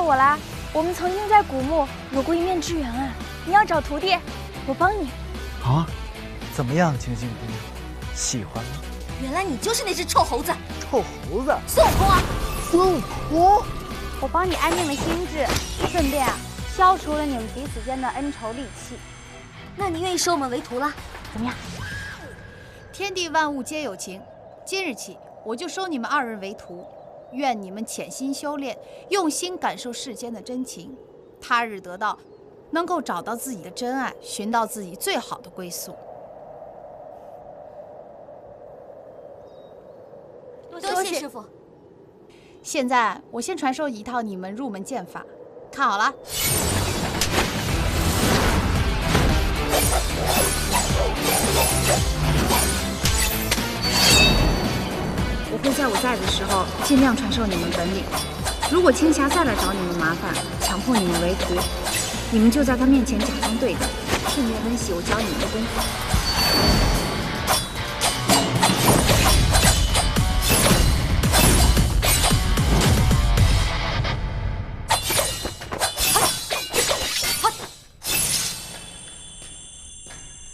我啦！我们曾经在古墓有过一面之缘啊！你要找徒弟，我帮你。啊？怎么样，晴晴姑娘，喜欢吗？原来你就是那只臭猴子！臭猴子？孙悟空啊！孙悟空！我帮你安定了心智，顺便消除了你们彼此间的恩仇戾气。那你愿意收我们为徒了？怎么样？天地万物皆有情，今日起我就收你们二人为徒。愿你们潜心修炼，用心感受世间的真情，他日得到，能够找到自己的真爱，寻到自己最好的归宿。多谢师傅。现在我先传授一套你们入门剑法，看好了。我会在我在的时候尽量传授你们本领。如果青霞再来找你们麻烦，强迫你们为徒，你们就在他面前假装对等，顺便温习我教你们的功夫。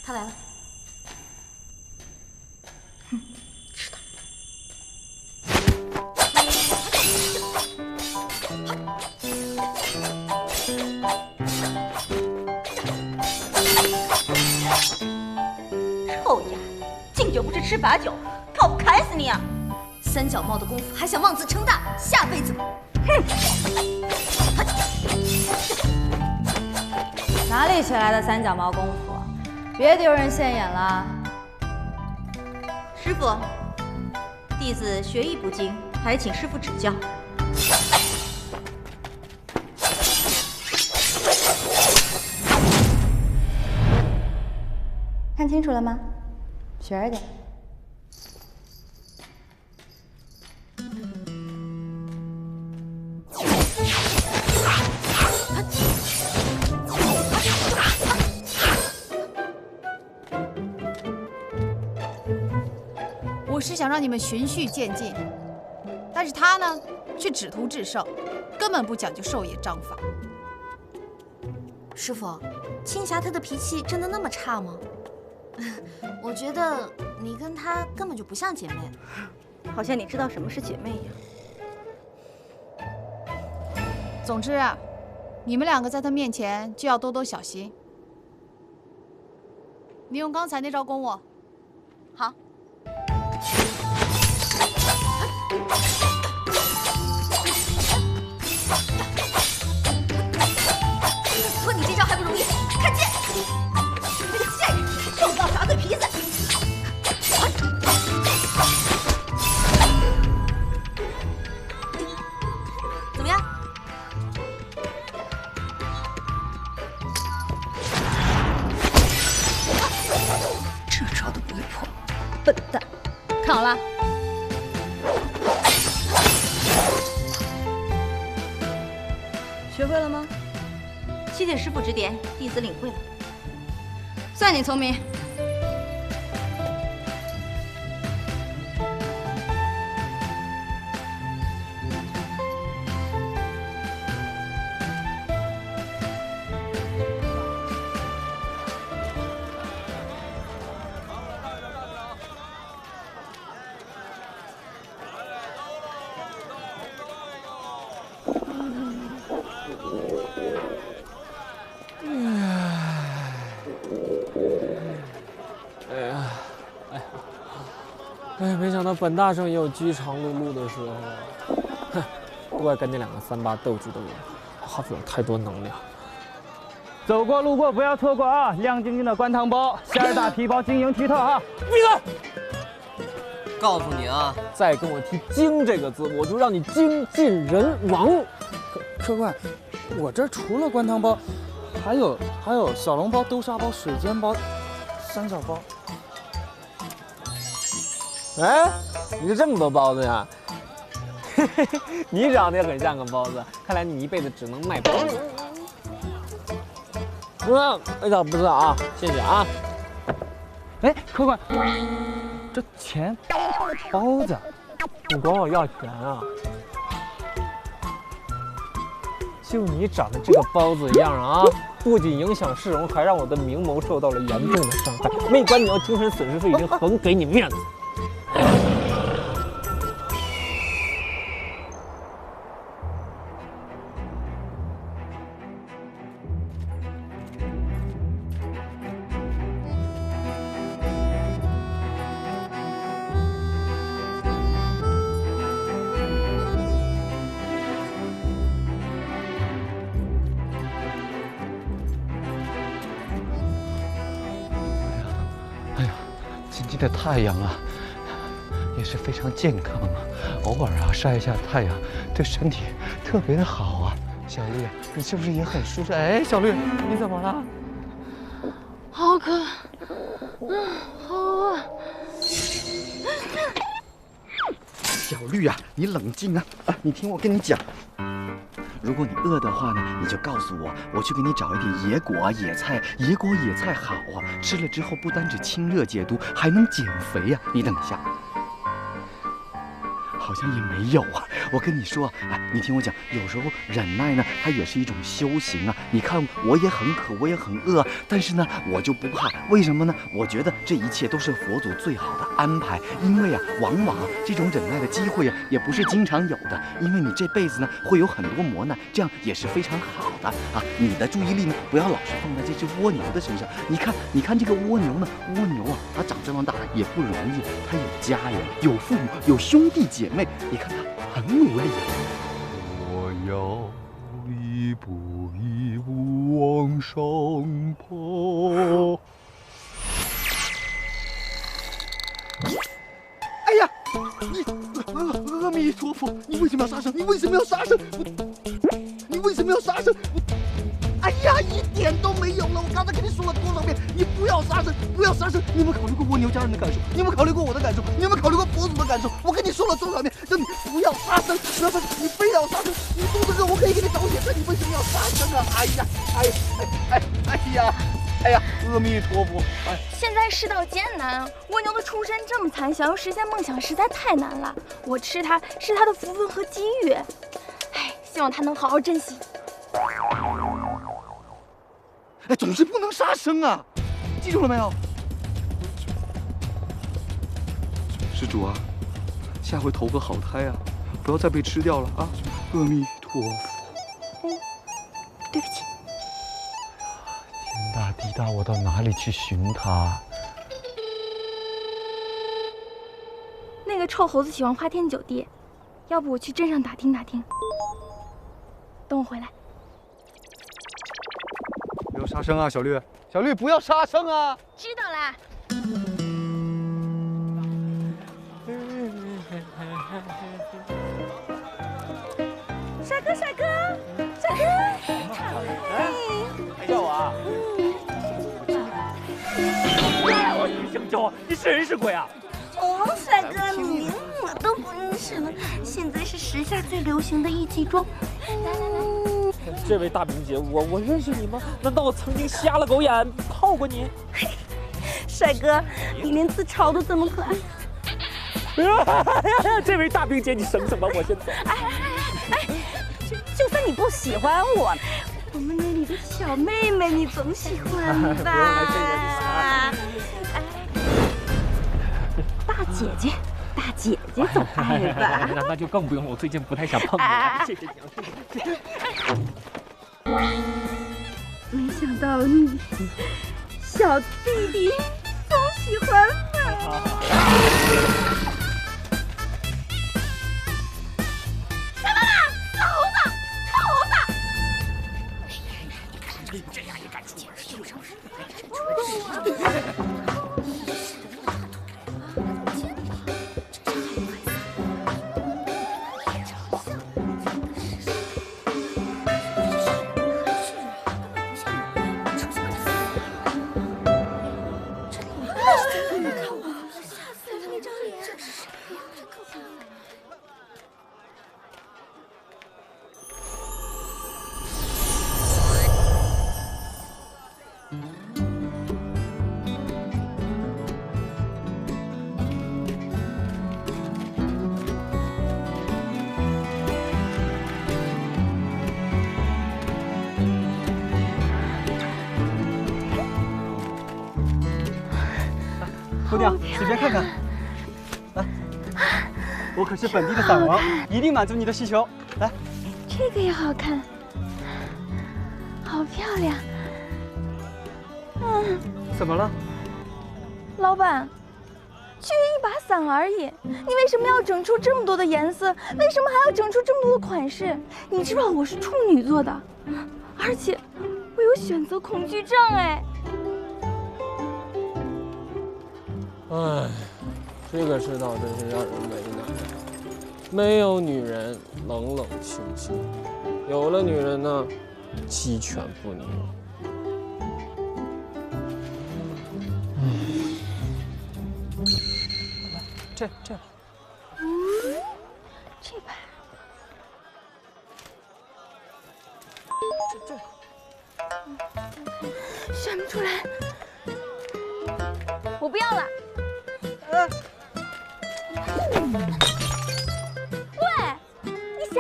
他来了。臭丫，敬酒不吃吃罚酒，看我不砍死你啊！三脚猫的功夫还想妄自称大，下辈子！哼！哪里学来的三脚猫功夫？别丢人现眼了！师傅，弟子学艺不精，还请师傅指教。看清楚了吗？学着点。我是想让你们循序渐进，但是他呢，却只图制胜，根本不讲究授业章法。师傅，青霞她的脾气真的那么差吗？我觉得你跟她根本就不像姐妹，好像你知道什么是姐妹一样。总之啊，你们两个在他面前就要多多小心。你用刚才那招攻我。好。吞你这招还不容易？看剑！你这个贱人，受不到砸对皮子！怎么样？这招都不会破，笨蛋！看好了。学会了吗？谢谢师傅指点，弟子领会了。算你聪明。哎，没想到本大圣也有饥肠辘辘的时候啊！哼，不怪跟那两个三八斗智的人，耗费了太多能量。走过路过不要错过啊！亮晶晶的灌汤包，馅儿大皮包晶莹剔透啊！闭嘴！告诉你啊，再跟我提“精”这个字，我就让你精尽人亡。客官，我这除了灌汤包，还有小笼包、豆沙包、水煎包、三角包。哎，你是这么多包子呀？嘿嘿嘿，你长得也很像个包子，看来你一辈子只能卖包子。味道不错啊，谢谢啊。哎，客官，这钱包子，你管我要钱啊？就你长得这个包子样啊，不仅影响市容，还让我的明眸受到了严重的伤害。没管你要精神损失费，已经很给你面子。今天的太阳啊，也是非常健康啊，偶尔啊晒一下太阳，对身体特别的好啊。小绿，你是不是也很舒适？哎，小绿，你怎么了？好渴，好饿。小绿啊，你冷静啊！你听我跟你讲，如果你饿的话呢，你就告诉我，我去给你找一点野果啊、野菜。野果野菜好啊，吃了之后不单指清热解毒，还能减肥呀。你等一下。好像也没有啊，我跟你说，哎，你听我讲，有时候忍耐呢，它也是一种修行啊。你看，我也很渴，我也很饿，但是呢，我就不怕，为什么呢？我觉得这一切都是佛祖最好的安排，因为啊，往往啊，这种忍耐的机会啊，也不是经常有的，因为你这辈子呢，会有很多磨难，这样也是非常好的啊。你的注意力呢，不要老是放在这只蜗牛的身上。你看这个蜗牛呢，蜗牛啊，它长这么大也不容易，它有家人，有父母，有兄弟姐妹。你看他很努力啊！我要一步一步往上爬。哎呀，阿弥陀佛！你为什么要杀生？你为什么要杀生？你为什么要杀生？哎呀，一点都没有了！我刚才跟你说了多少遍，你不要杀生，不要杀生！你有没有考虑过蜗牛家人的感受？你有没有考虑过我的感受？你有没有考虑过佛祖的感受？我跟你说了多少遍，叫你不要杀生，不要杀生！你非要杀生，你肚子饿，我可以给你找血菜，你为什么要杀生啊？哎呀，哎呀，阿弥陀佛！哎，现在世道艰难，蜗牛的出身这么惨，想要实现梦想实在太难了。我吃它是它的福分和机遇，哎，希望它能好好珍惜。哎，总是不能杀生啊！记住了没有？施主啊，下回投个好胎啊，不要再被吃掉了啊！阿弥陀佛。对不起。天大地大，我到哪里去寻他？那个臭猴子喜欢花天酒地，要不我去镇上打听打听。等我回来。不要杀生啊，小绿！小绿，不要杀生啊！知道啦。帅哥，帅哥，帅哥！哎，叫我啊！我一声叫，你是人是鬼啊？哦，帅哥，你连我都不认识了。现在是时下最流行的艺伎妆。这位大明姐，我认识你吗？难道我曾经瞎了狗眼泡过你？帅哥，你连自嘲都这么可爱。这位大明姐，你省省吧，我先走。哎，就算你不喜欢我，我们那里的小妹妹你总喜欢吧？大姐姐。大姐姐总爱吧？那就更不用了，我最近不太想碰你了。谢谢你。没想到你小弟弟总喜欢我。干嘛啦？死猴子！臭猴子！你看这样也敢出门？娘，随便看看。来，我可是本地的伞王，一定满足你的需求。来，这个也好看，好漂亮。怎么了？老板，就一把伞而已，你为什么要整出这么多的颜色？为什么还要整出这么多的款式？你知道我是处女座的，而且我有选择恐惧症哎。唉，这个世道真是让人为难。没有女人冷冷清清，有了女人呢，鸡犬不宁。这把，这把，选不出来，我不要了。喂，你瞎？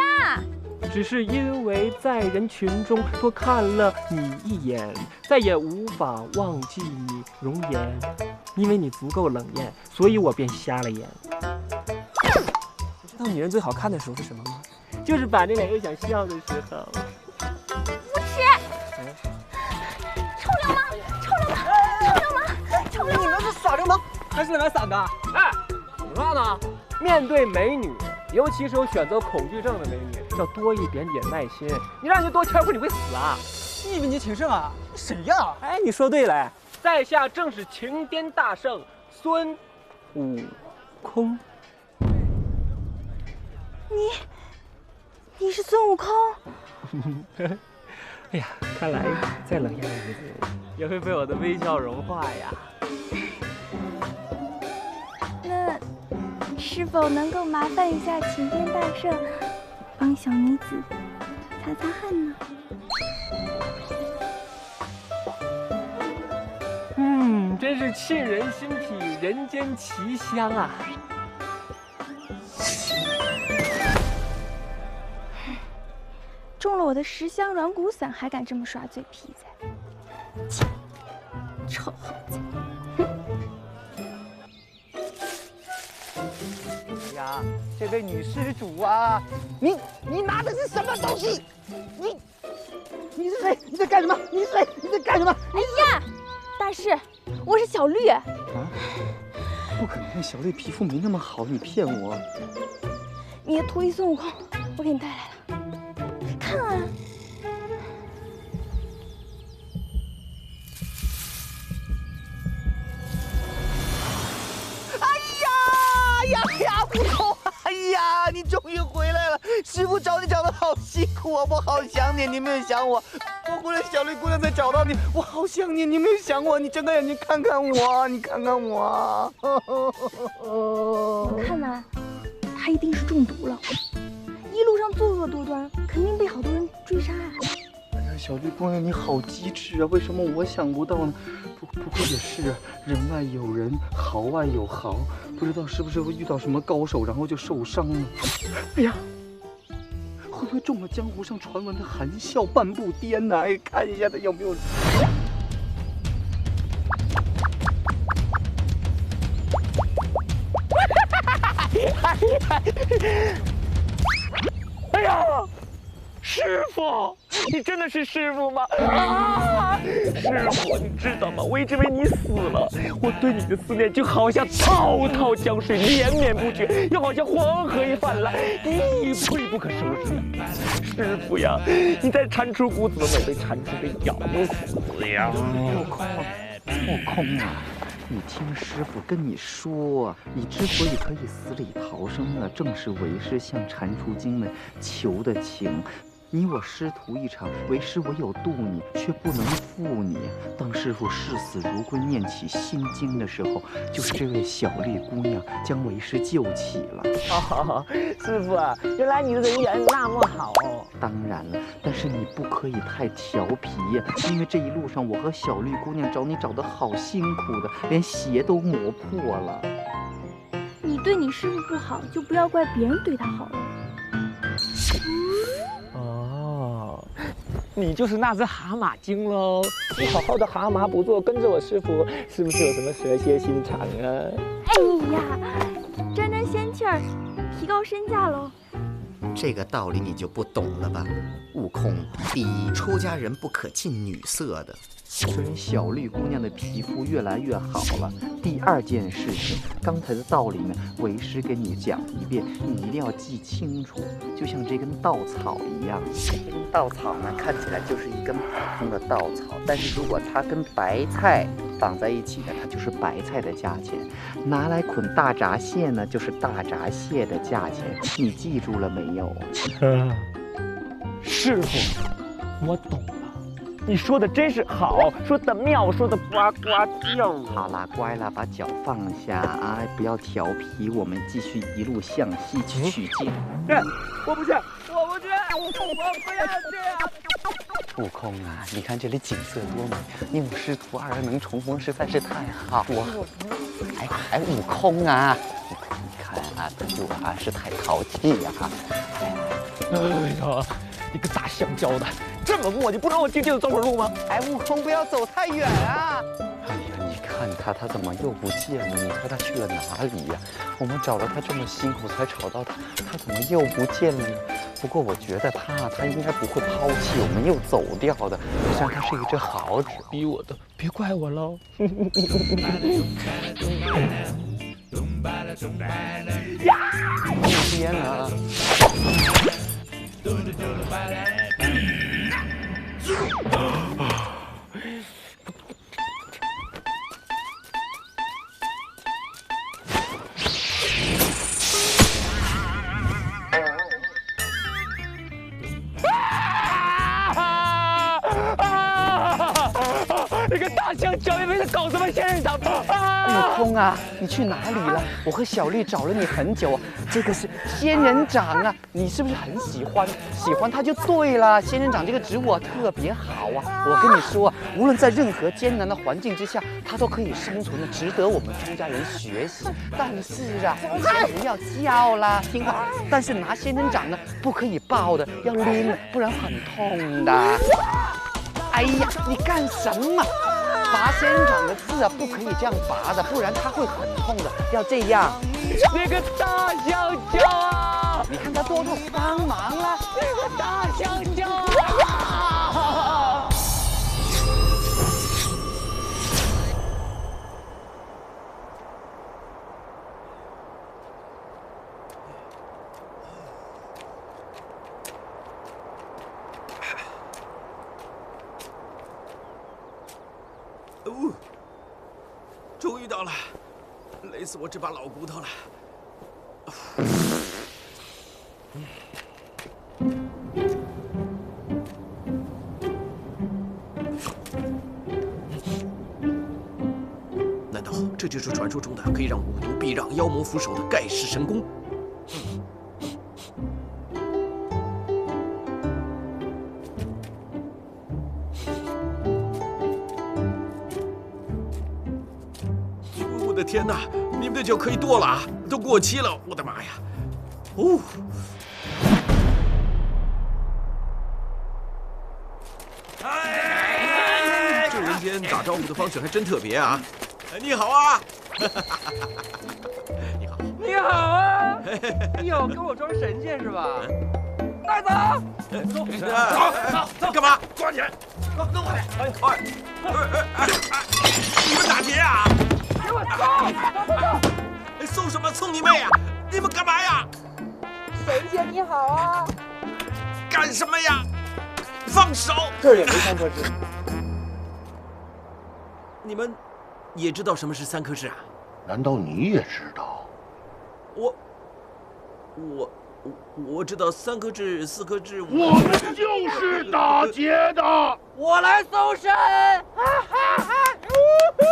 只是因为在人群中多看了你一眼，再也无法忘记你容颜。因为你足够冷艳，所以我便瞎了眼。你知道女人最好看的时候是什么吗？就是把那脸又想笑的时候。无耻！臭流氓！臭流氓！臭流氓！臭流氓！你们是耍流氓还是来伞的？哎，你说呢？面对美女，尤其是有选择恐惧症的美女，要多一点点耐心。你让人家多谦虚，你会死啊！你以为你挺胜啊？谁呀？哎，你说对了。在下正是情颠大圣孙悟空。你是孙悟空？哎呀，看来再冷艳的女子也会被我的微笑融化呀。那是否能够麻烦一下情颠大圣，帮小女子擦擦汗呢？真是沁人心脾，人间奇香啊！中了我的10香软骨散，还敢这么耍嘴皮子？臭猴子！哎呀，这位女施主啊，你拿的是什么东西？你是谁？你在干什么？你是谁？你在干什么？哎呀，大师，我是小绿。啊，不可能，小绿皮肤没那么好，你骗我。你的徒弟孙悟空，我给你带来了，看啊。悟空，哎呀，你终于回来了！师傅找你找的好辛苦啊，我好想你，你没有想我。我回来小绿姑娘才找到你，我好想你，你没有想我。你睁开眼睛看看我，你看看我。我看来他一定是中毒了，一路上作恶多端，肯定被好多人追杀啊。哎呀，小绿姑娘你好机智啊！为什么我想不到呢？不过也是，人外有人，豪外有豪，不知道是不是会遇到什么高手，然后就受伤了。哎呀，会不会中了江湖上传闻的含笑半步癫呢？哎，看一下他有没有。哎呀，师傅，你真的是师傅吗？啊，师傅，你知道吗？我一直以为你死了，我对你的思念就好像滔滔江水连绵不绝，又好像黄河一泛滥，一去不可收拾。师傅呀，你在蟾蜍谷怎么没被蟾蜍给咬死呀？悟空啊！你听师傅跟你说，你之所以可以死里逃生啊，正是为师向蟾蜍精们求的情。你我师徒一场，为师唯有渡你，却不能负你。当师傅视死如归，念起心经的时候，就是这位小绿姑娘将为师救起了。哦，师傅啊，原来你的人缘那么好哦。当然了，但是你不可以太调皮呀，因为这一路上我和小绿姑娘找你找得好辛苦的，连鞋都磨破了。你对你师傅不好，就不要怪别人对他好了。你就是那只蛤蟆精喽。你好好的蛤蟆不做，跟着我师傅，是不是有什么蛇蝎心肠啊？哎呀，沾沾仙气儿，提高身价喽。这个道理你就不懂了吧？悟空，第一，出家人不可近女色的。虽然小绿姑娘的皮肤越来越好了，第二件事情，刚才的道理呢，为师给你讲一遍，你一定要记清楚。就像这根稻草一样，这根稻草呢，看起来就是一根普通的稻草，但是如果它跟白菜绑在一起呢，它就是白菜的价钱；拿来捆大闸蟹呢，就是大闸蟹的价钱。你记住了没有？师傅，我懂了。你说的真是好，说的妙，说的呱呱叫。好啦，乖啦，把脚放下啊，不要调皮，我们继续一路向西去取经。我不去，我不去，我不要去。悟空啊，你看这里景色多美，你我师徒二人能重逢实在是太好了。哎，悟空啊，你看啊，对我还是太淘气呀。哎呀，你个大香蕉的，这么磨叽，不让我静静的走会儿路吗？哎，悟空不要走太远啊！哎呀，你看他怎么又不见了？你说他去了哪里呀？我们找了他这么辛苦才找到他，他怎么又不见了呢？不过我觉得他应该不会抛弃我们又走掉的，虽然他是一只好狗。逼我的，别怪我喽。呀！不编了。那个大香蕉也没在搞什么仙人掌悟空啊，你去哪里了？我和小绿找了你很久。这个是仙人掌啊，你是不是很喜欢？喜欢它就对了。仙人掌这个植物特别好啊，我跟你说，无论在任何艰难的环境之下，它都可以生存的，值得我们出家人学习。但是啊，你千万不要叫啦，听话。但是拿仙人掌呢，不可以抱的，要拎，不然很痛的。哎呀，你干什么？拔仙人掌的刺啊，不可以这样拔的，不然它会很痛的。要这样。那个大香蕉啊！你看它多痛，帮忙啊！那个大香蕉啊！终于到了，累死我这把老骨头了。难道这就是传说中的可以让五毒避让、妖魔伏首的盖世神功？我的天哪！你们的酒可以剁了啊，都过期了！我的妈呀！哦。这人间打招呼的方式还真特别啊！你好啊！你好。你好啊！你有跟我装神仙是吧？带走！走！干嘛？抓起来！弄过来！你们打劫啊！给我送！送什么？送你妹啊！你们干嘛呀？神仙你好啊！干什么呀？放手！这儿也没三颗痣。你们也知道什么是三颗痣啊？难道你也知道？我知道三颗痣、四颗痣。我们就是打劫的。我来搜身！哈哈哈！别摸！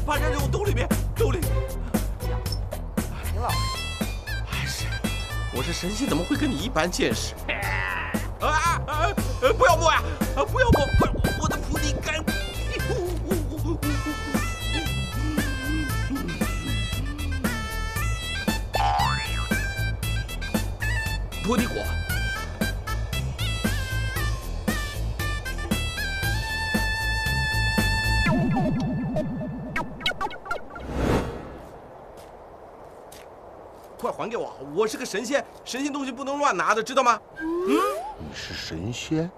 盘缠在我兜里面，兜里。挺老实。我是神仙，怎么会跟你一般见识？不要摸呀！还给我！我是个神仙，神仙东西不能乱拿的，知道吗？你是神仙？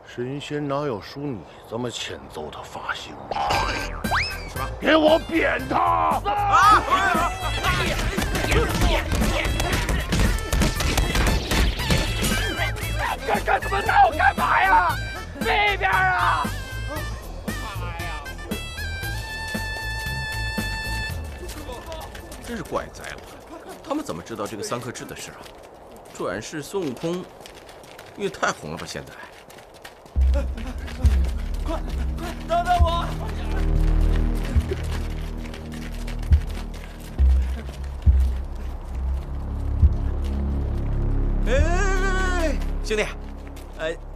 神仙哪有梳你这么欠揍的发型？什么？给我扁他！干什么闹？干嘛呀？这边啊！真是怪哉了，他们怎么知道这个三颗痣的事啊？转世孙悟空也太红了吧！现在，快等等我！哎，兄弟，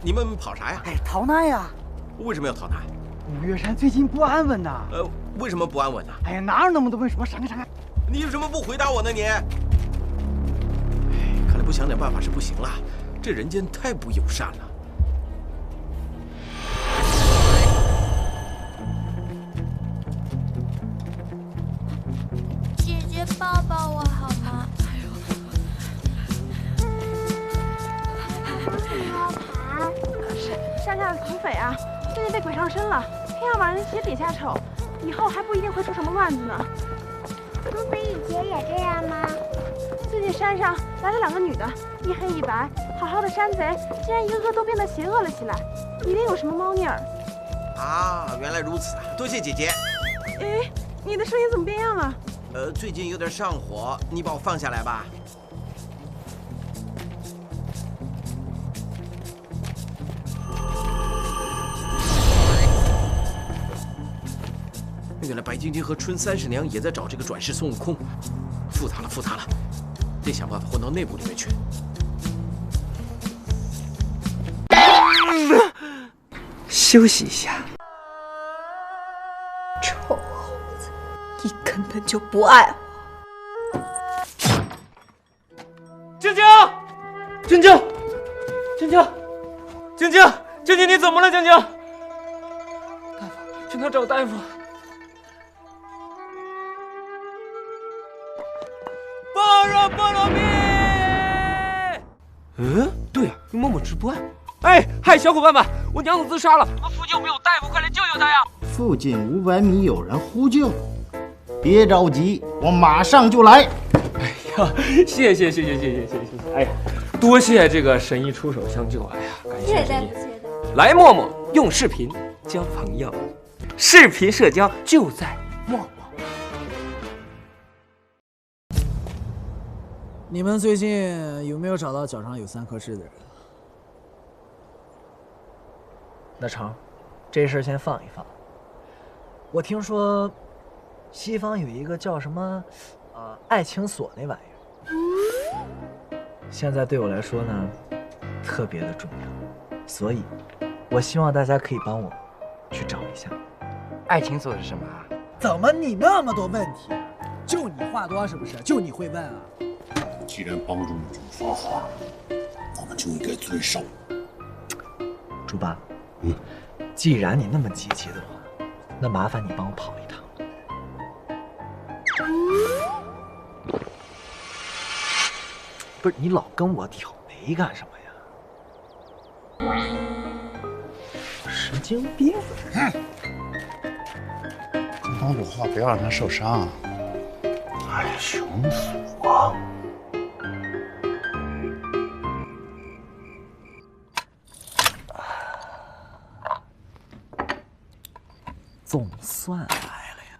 你们跑啥呀？逃难呀！为什么要逃难？五岳山最近不安稳呐。为什么不安稳呢？哎呀，哪有那么多为什么？闪开闪开！你为什么不回答我呢？你，看来不想点办法是不行了。这人间太不友善了。姐姐抱抱我好吗？山下的土匪啊，最近被鬼上身了，偏要往人鞋底下瞅，以后还不一定会出什么乱子呢。土匪以前也这样吗？最近山上来了2个女的，一黑一白，好好的山贼，竟然一个个都变得邪恶了起来，一定有什么猫腻儿。啊，原来如此啊！多谢姐姐。哎，你的声音怎么变样了？最近有点上火，你把我放下来吧。原来白晶晶和春30娘也在找这个转世孙悟空，负他了，负他了，得想办法混到内部里面去。休息一下。臭猴子，你根本就不爱我。晶晶，晶晶，晶晶，晶晶，晶晶，你怎么了？晶晶，大夫，去哪找大夫？菠萝蜜。对呀，用陌陌直播啊。嗨，小伙伴们，我娘子自杀了，我附近有没有大夫？快来救救她呀！附近500米有人呼救，别着急，我马上就来。哎呀，谢谢！哎呀，多谢这个神医出手相救！哎呀，感谢神医。来陌陌，用视频交朋友，视频社交就在陌陌。你们最近有没有找到脚上有3颗痣的人？那成，这事先放一放。我听说，西方有一个叫什么，爱情锁那玩意儿，现在对我来说呢，特别的重要，所以，我希望大家可以帮我去找一下。爱情锁是什么？怎么你那么多问题？就你话多是不是？就你会问啊？既然帮助你发话，我们就应该遵守。猪八，既然你那么积极的话，那麻烦你帮我跑一趟。不是你老跟我挑眉干什么呀？神经病！帮主话不要让他受伤。爱情锁。总算来了呀！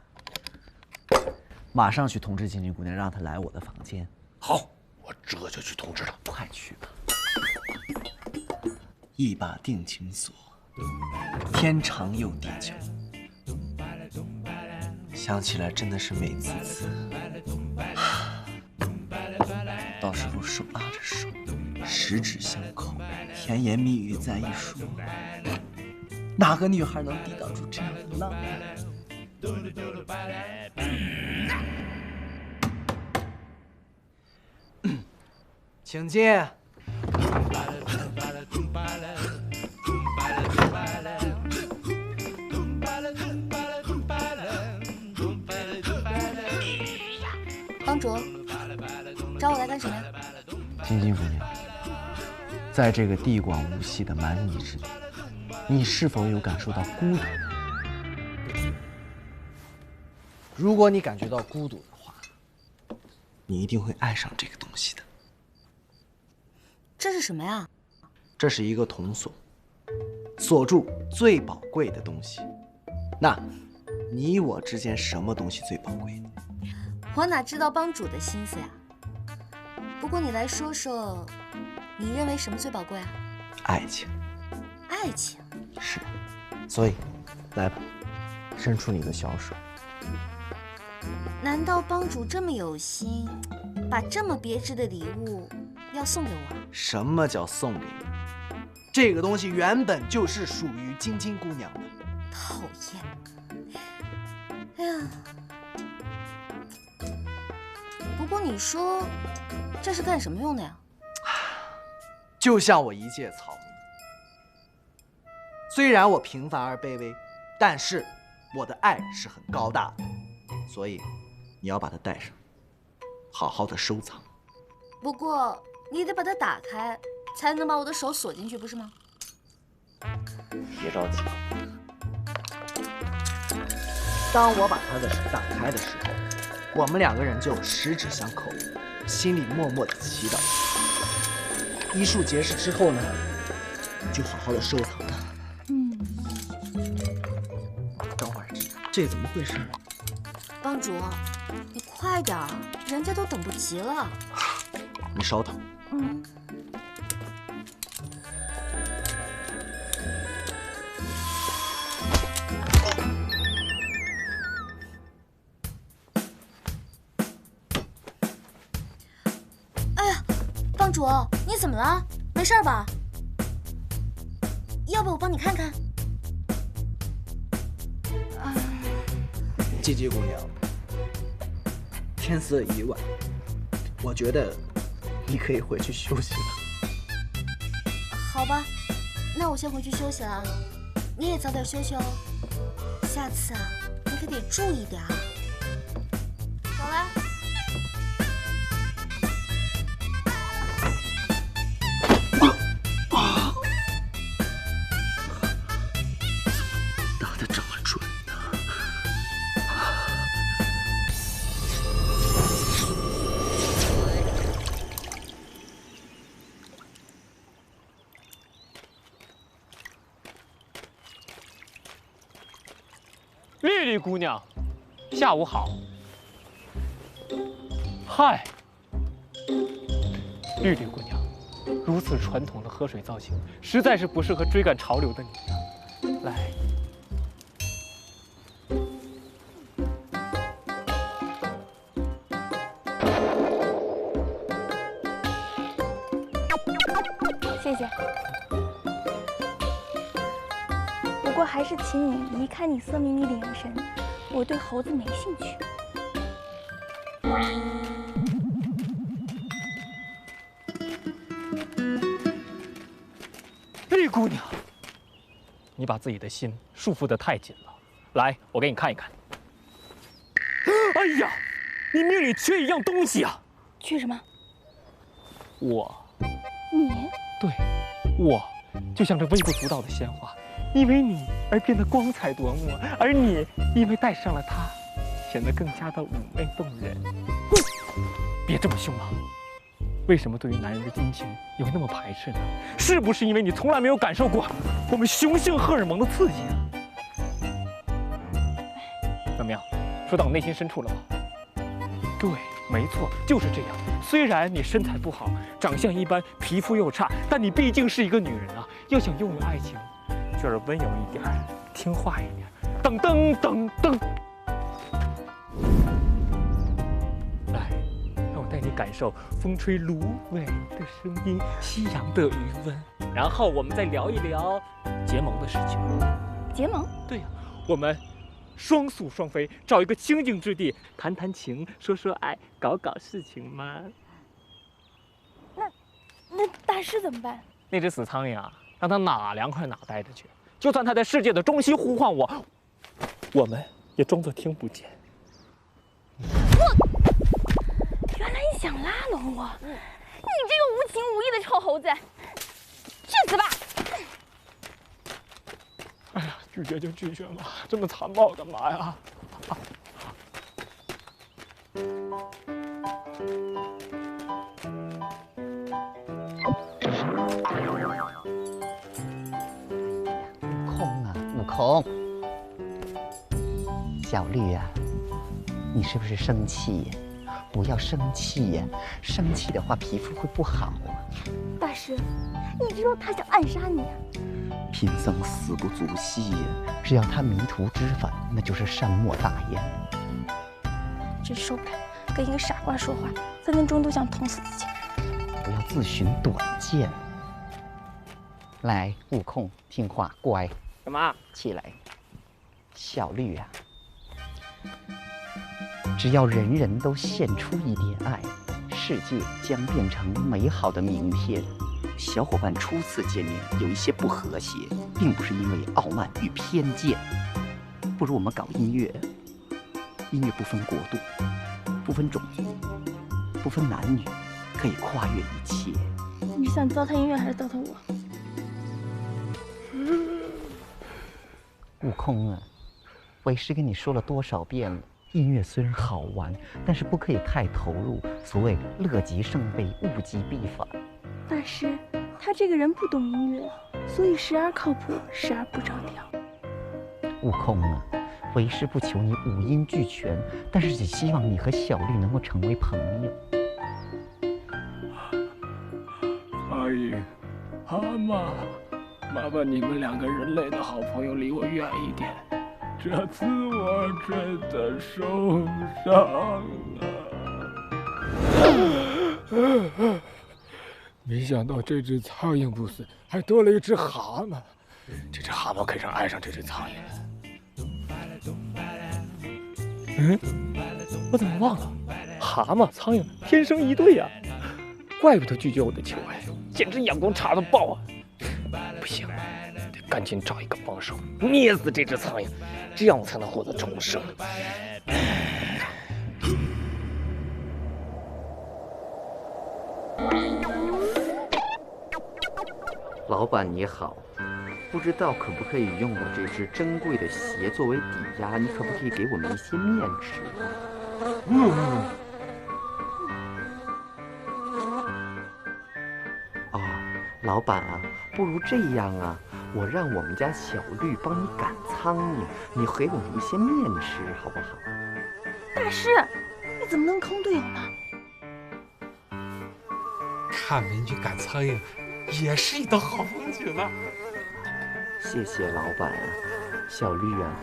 马上去通知晶晶姑娘，让她来我的房间。好，我这就去通知她。快去吧！一把定情锁，天长又地久。想起来真的是美滋滋。到时候手拉着手，十指相扣，甜言蜜语在一说。哪个女孩能抵挡住这样的浪漫？请进。帮主，干什么呀？晶晶姑娘，在这个地广无溪的蛮夷之地，你是否有感受到孤独？如果你感觉到孤独的话，你一定会爱上这个东西的。这是什么呀？这是一个铜锁，锁住最宝贵的东西。那，你我之间什么东西最宝贵呢？我哪知道帮主的心思呀？不过你来说说，你认为什么最宝贵啊？爱情。爱情。是的。所以，来吧，伸出你的小手。难道帮主这么有心，把这么别致的礼物要送给我？什么叫送给你？这个东西原本就是属于晶晶姑娘的。讨厌！哎呀，不过你说这是干什么用的呀？就像我一介草民，虽然我平凡而卑微，但是我的爱是很高大的，所以你要把它带上，好好的收藏。不过你得把它打开，才能把我的手锁进去，不是吗？别着急，当我把他的手打开的时候，我们两个人就十指相扣，心里默默的祈祷。医术结识之后呢，你就好好的收藏它。等会儿，这怎么回事？帮主，你快点儿，人家都等不及了。你稍等。哎呀，帮主，你怎么了？没事吧？要不我帮你看看？姐姐姑娘，天色已晚，我觉得你可以回去休息了。好吧，那我先回去休息了。你也早点休息哦。下次啊，你可得注意点啊。走了。打得这么准呢？丽丽姑娘，下午好。嗨，绿绿姑娘，如此传统的河水造型，实在是不适合追赶潮流的你呀。来，谢谢。不过还是请你离开你色眯眯的眼神，我对猴子没兴趣。绿姑娘，你把自己的心束缚得太紧了。来，我给你看一看。哎呀，你命里缺一样东西啊！缺什么？我。你？对，我就像这微不足道的鲜花，因为你而变得光彩夺目，而你因为带上了它，显得更加的妩媚动人。别这么凶啊！为什么对于男人的金钱有那么排斥呢？是不是因为你从来没有感受过我们雄性荷尔蒙的刺激啊？怎么样，说到我内心深处了吧？对，没错，就是这样。虽然你身材不好，长相一般，皮肤又差，但你毕竟是一个女人啊。要想拥有爱情，就要温柔一点，听话一点。噔噔噔噔。来，让我带你感受风吹芦苇的声音，夕阳的余温，然后我们再聊一聊结盟的事情。结盟？对呀，我们双宿双飞，找一个清静之地，谈谈情，说说爱，搞搞事情嘛。那大师怎么办？那只死苍蝇啊，让它哪凉快哪待着去。就算它在世界的中心呼唤我，我们也装作听不见。原来你想拉拢我！你这个无情无义的臭猴子，去死吧！哎呀，拒绝就拒绝吧，这么残暴干嘛呀？悟空，小绿呀，你是不是生气呀？不要生气呀，生气的话皮肤会不好啊。大师，你知道他想暗杀你啊？贫僧死不足惜呀，只要他迷途知返，那就是善莫大焉。真受不了，跟一个傻瓜说话，3分钟都想捅死自己。不要自寻短见。来，悟空，听话，乖。干嘛？起来。小绿啊，只要人人都献出一点爱，世界将变成美好的明天。小伙伴初次见面有一些不和谐，并不是因为傲慢与偏见。不如我们搞音乐，音乐不分国度，不分种族，不分男女，可以跨越一切。你想糟蹋音乐还是糟蹋我？悟空啊，为师跟你说了多少遍了，音乐虽然好玩，但是不可以太投入。所谓乐极生悲，物极必反。大师，他这个人不懂音乐，所以时而靠谱，时而不着调。悟空啊，为师不求你五音俱全，但是只希望你和小绿能够成为朋友。苍蝇，蛤蟆，麻烦你们2个人类的好朋友离我远一点，这次我真的受伤了。没想到这只苍蝇不死，还多了一只蛤蟆。这只蛤蟆肯定爱上这只苍蝇了。我怎么忘了？蛤蟆、苍蝇天生一对呀！怪不得拒绝我的求爱，简直眼光差到爆啊！不行，得赶紧找一个帮手，捏死这只苍蝇，这样我才能获得重生。老板你好，不知道可不可以用我这只珍贵的鞋作为抵押？你可不可以给我们一些面吃？老板啊，不如这样啊，我让我们家小绿帮你赶苍蝇，你给我们一些面吃，好不好？大师，你怎么能坑队友呢？看美女赶苍蝇，也是一道好风景呢。谢谢老板啊，小绿啊，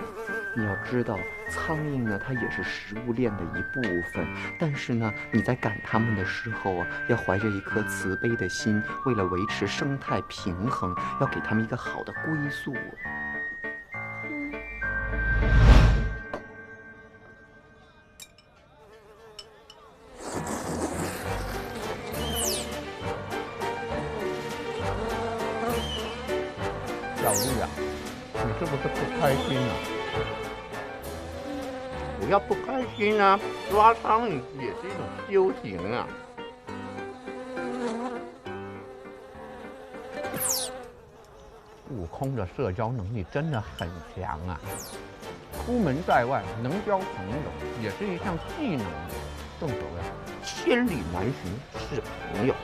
你要知道，苍蝇呢，它也是食物链的一部分。但是呢，你在赶它们的时候啊，要怀着一颗慈悲的心，为了维持生态平衡，要给它们一个好的归宿。小绿啊，你是不是不开心啊？不要不开心啊，抓苍蝇也是一种修行啊。悟空的社交能力真的很强啊！出门在外能交朋友也是一项技能。正所谓千里难寻是朋友，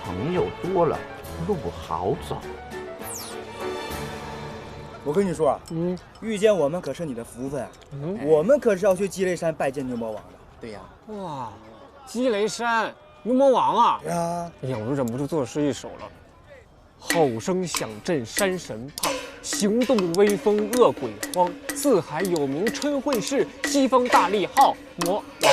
朋友多了路好走。我跟你说啊，遇见我们可是你的福分，我们可是要去积雷山拜见牛魔王的。对呀。哇，积雷山牛魔王啊！对啊。哎呀，我都忍不住作诗一首了。吼声响震山神怕，行动威风恶鬼慌。四海有名春混世，西方大力号魔王。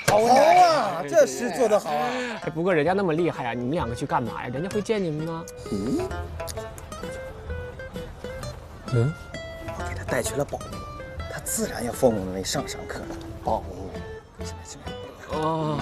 好啊，这诗做得好啊！不过人家那么厉害啊，你们2个去干嘛呀？人家会见你们吗？我给他带去了宝物，他自然要奉我们为上课了。宝物，进来。哦。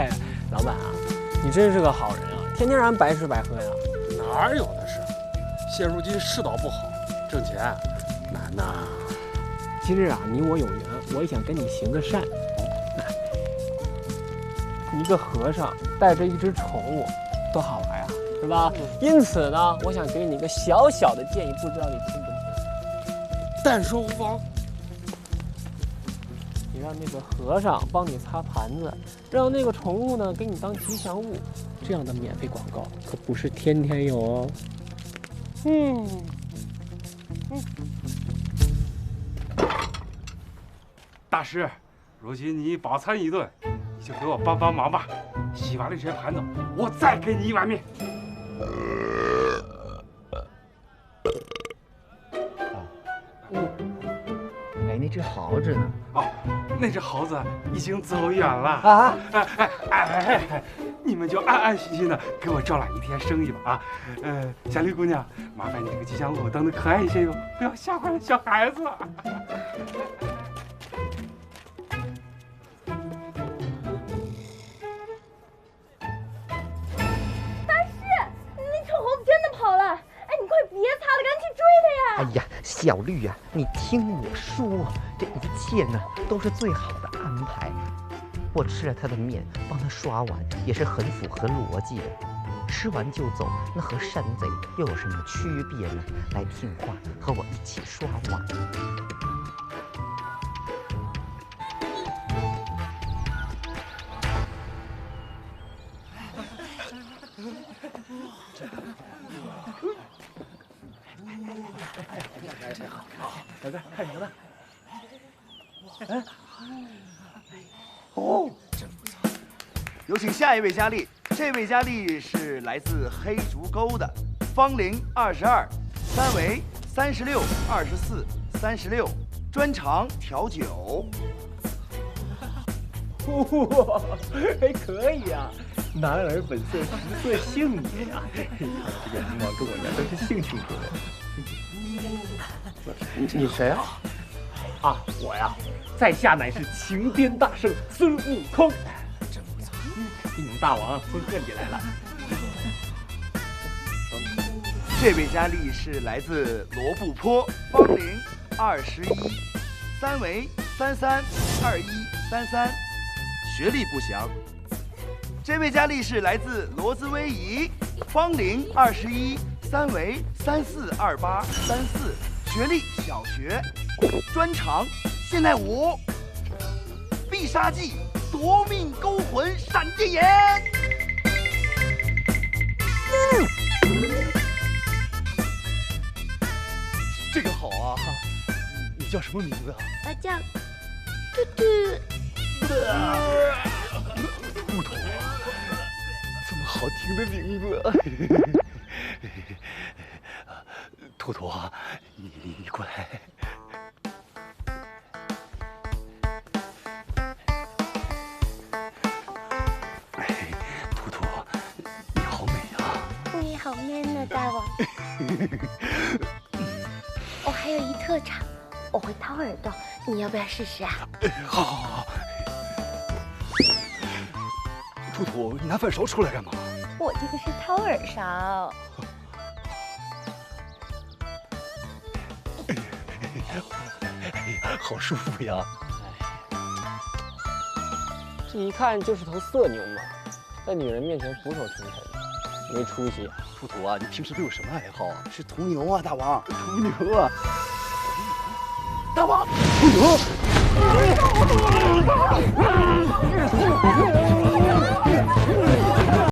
哎，老板啊，你真是个好人啊，天天让人白吃白喝呀。哪有的是？现如今世道不好，挣钱难呐。今日啊，你我有缘，我也想跟你行个善。一个和尚带着一只宠物，多好玩呀，是吧？因此呢，我想给你一个小小的建议，不知道你听不听？但说无妨。你让那个和尚帮你擦盘子，让那个宠物呢给你当吉祥物，这样的免费广告可不是天天有哦。大师，如今你饱餐一顿，你就给我帮帮忙吧。洗完了这些盘子，我再给你一碗面。哎，那只猴子呢？哦，那只猴子已经走远了啊！哎，你们就安安心心的给我招揽一天生意吧啊！小绿姑娘，麻烦你这个吉祥物当得可爱一些哟，不要吓坏了小孩子。哎呀，小绿呀，你听我说，这一切呢都是最好的安排。我吃了他的面，帮他刷碗，也是很符合逻辑的。吃完就走，那和山贼又有什么区别呢？来听话，和我一起刷碗。老哥，看什么呢？哦，真不错。有请下一位佳丽，这位佳丽是来自黑竹沟的，芳龄22，三围36、24、36，专长调酒。哇，还可以啊！男儿本色食色性也呀！这个眉毛跟我一样，都是性情中人。你谁啊？啊，我呀，在下乃是情癫大圣孙悟空。真不错，给你们大王恭贺你来了。这位佳丽是来自罗布泊，芳龄21，三围33、21、33，学历不详。这位佳丽是来自罗兹威仪，芳龄21，三围34、28、34。学历小学，专长现代舞、必杀技、夺命勾魂闪电眼。这个好啊！你叫什么名字啊？我叫兔兔。兔兔，这么好听的名字。兔兔，你过来。兔兔，你好美啊！你好 man 呢，大王。我还有一特长，我会掏耳朵，你要不要试试啊？好。兔兔，你拿饭勺出来干嘛？我这个是掏耳勺。好舒服呀！这一看就是头色牛嘛，在女人面前俯首称臣，没出息啊！兔兔啊，你平时都有什么爱好啊？是屠牛啊，大王！屠牛啊！大王，屠牛！